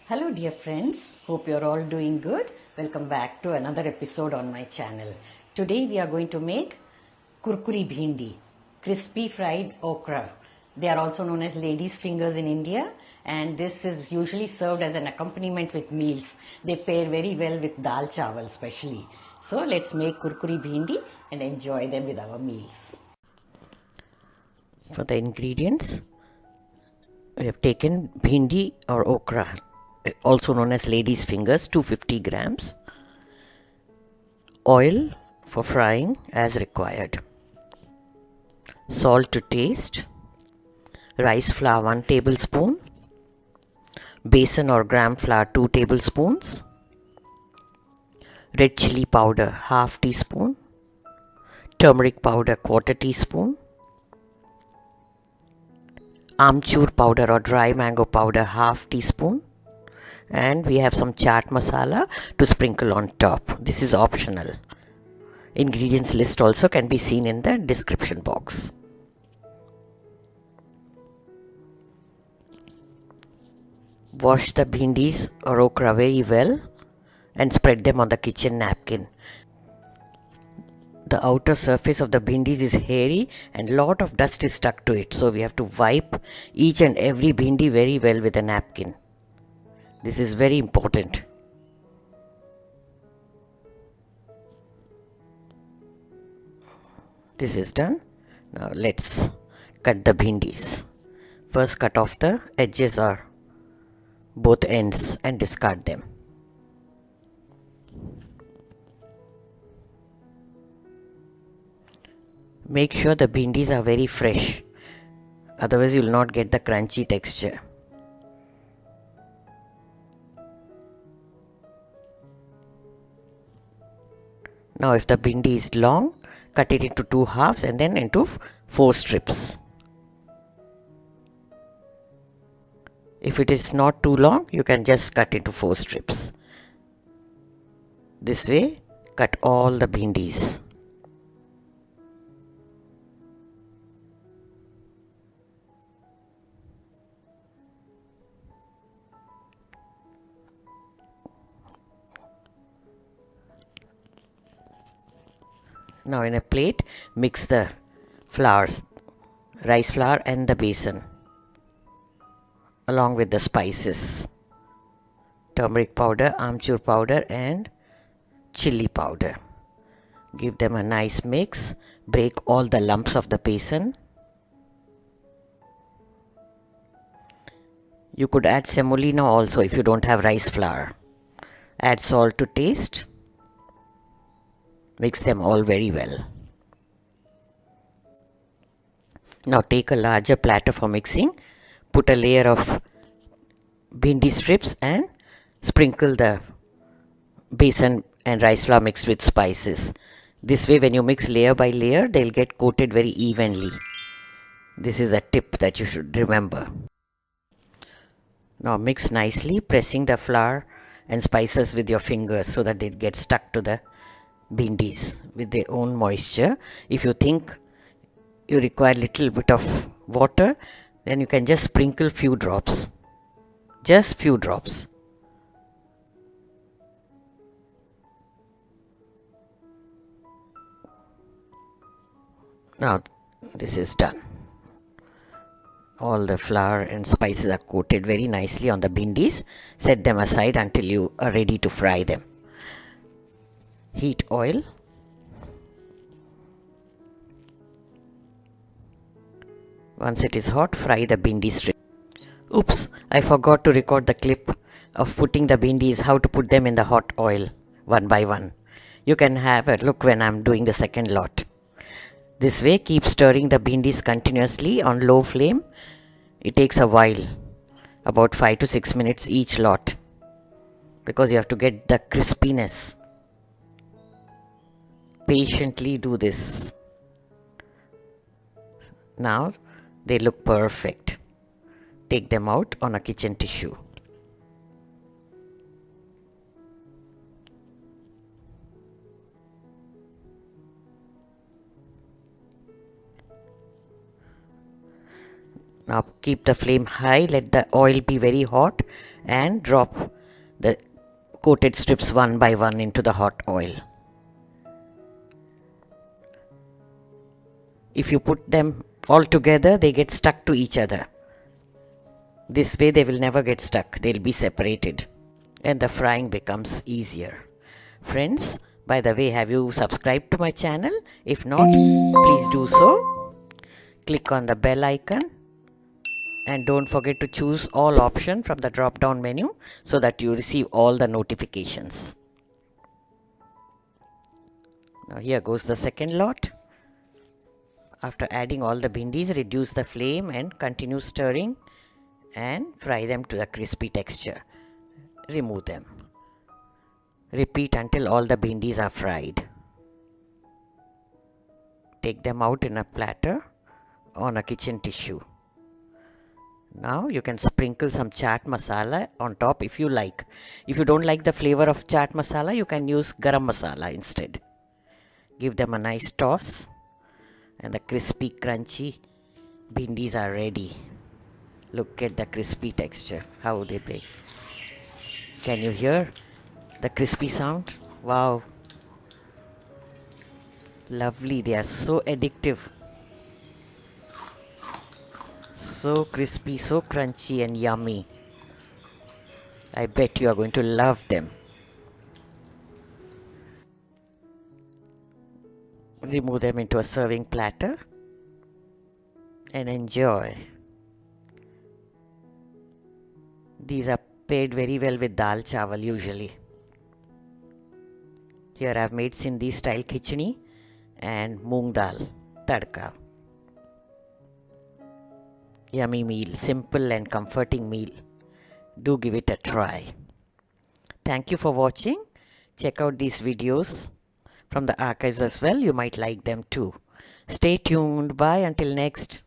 Hello dear friends, hope you're all doing good. Welcome back to another episode on my channel. Today we are going to make Kurkuri Bhindi, crispy fried okra. They are also known as ladies fingers in India, and this is usually served as an accompaniment with meals. They pair very well with dal chawal especially. So let's make Kurkuri Bhindi and enjoy them with our meals. For the ingredients, we have taken bhindi or okra, also known as ladies fingers, 250 grams. Oil for frying as required. Salt to taste. Rice flour 1 tablespoon. Besan or gram flour 2 tablespoons. Red chilli powder half teaspoon. Turmeric powder quarter teaspoon. Amchoor powder or dry mango powder half teaspoon. And we have some chaat masala to sprinkle on top. This is optional. Ingredients list also can be seen in the description box. Wash the bhindis or okra very well and spread them on the kitchen napkin. The outer surface of the bhindis is hairy and lot of dust is stuck to it, so we have to wipe each and every bhindi very well with a napkin. This is very important. This is done. Now let's cut the bhindis. First cut off the edges or both ends and discard them. Make sure the bhindis are very fresh, otherwise you will not get the crunchy texture. Now if the bhindi is long, cut it into 2 halves and then into 4 strips. If it is not too long, you can just cut into 4 strips. This way, cut all the bhindis. Now in a plate, mix the flours, rice flour and the besan along with the spices, turmeric powder, amchoor powder and chilli powder. Give them a nice mix, break all the lumps of the besan. You could add semolina also if you don't have rice flour. Add salt to taste. Mix them all very well. Now take a larger platter for mixing. Put a layer of bhindi strips and sprinkle the besan and rice flour mixed with spices. This way when you mix layer by layer, they'll get coated very evenly. This is a tip that you should remember. Now mix nicely, pressing the flour and spices with your fingers so that they get stuck to the bhindis with their own moisture. If you think you require little bit of water, then you can just sprinkle few drops. Just few drops. Now this is done. All the flour and spices are coated very nicely on the bhindis. Set them aside until you are ready to fry them. Heat oil. Once it is hot, fry the bhindi strip. Oops, I forgot to record the clip of putting the bhindis, how to put them in the hot oil one by one. You can have a look when I'm doing the second lot. This way, keep stirring the bhindis continuously on low flame. It takes a while, about 5 to 6 minutes each lot, because you have to get the crispiness. Patiently do this. Now they look perfect. Take them out on a kitchen tissue. Now keep the flame high, let the oil be very hot and drop the coated strips one by one into the hot oil. If you put them all together, they get stuck to each other. This way they will never get stuck, they'll be separated and the frying becomes easier. Friends, by the way, have you subscribed to my channel? If not, please do so. Click on the bell icon and don't forget to choose all option from the drop down menu so that you receive all the notifications. Now here goes the second lot. After adding all the bhindis, reduce the flame and continue stirring and fry them to the crispy texture. Remove them. Repeat until all the bhindis are fried. Take them out in a platter on a kitchen tissue. Now you can sprinkle some chaat masala on top if you like. If you don't like the flavor of chaat masala, you can use garam masala instead. Give them a nice toss and the crispy crunchy bhindis are ready. Look at the crispy texture, how they break. Can you hear the crispy sound? Wow. Lovely, they are so addictive. So crispy, so crunchy and yummy. I bet you are going to love them. Remove them into a serving platter and enjoy. These are paired very well with dal chawal usually. Here I have made Sindhi style khichdi and moong dal tadka. Yummy meal, simple and comforting meal. Do give it a try. Thank you for watching. Check out these videos from the archives as well. You might like them too. Stay tuned. Bye until next.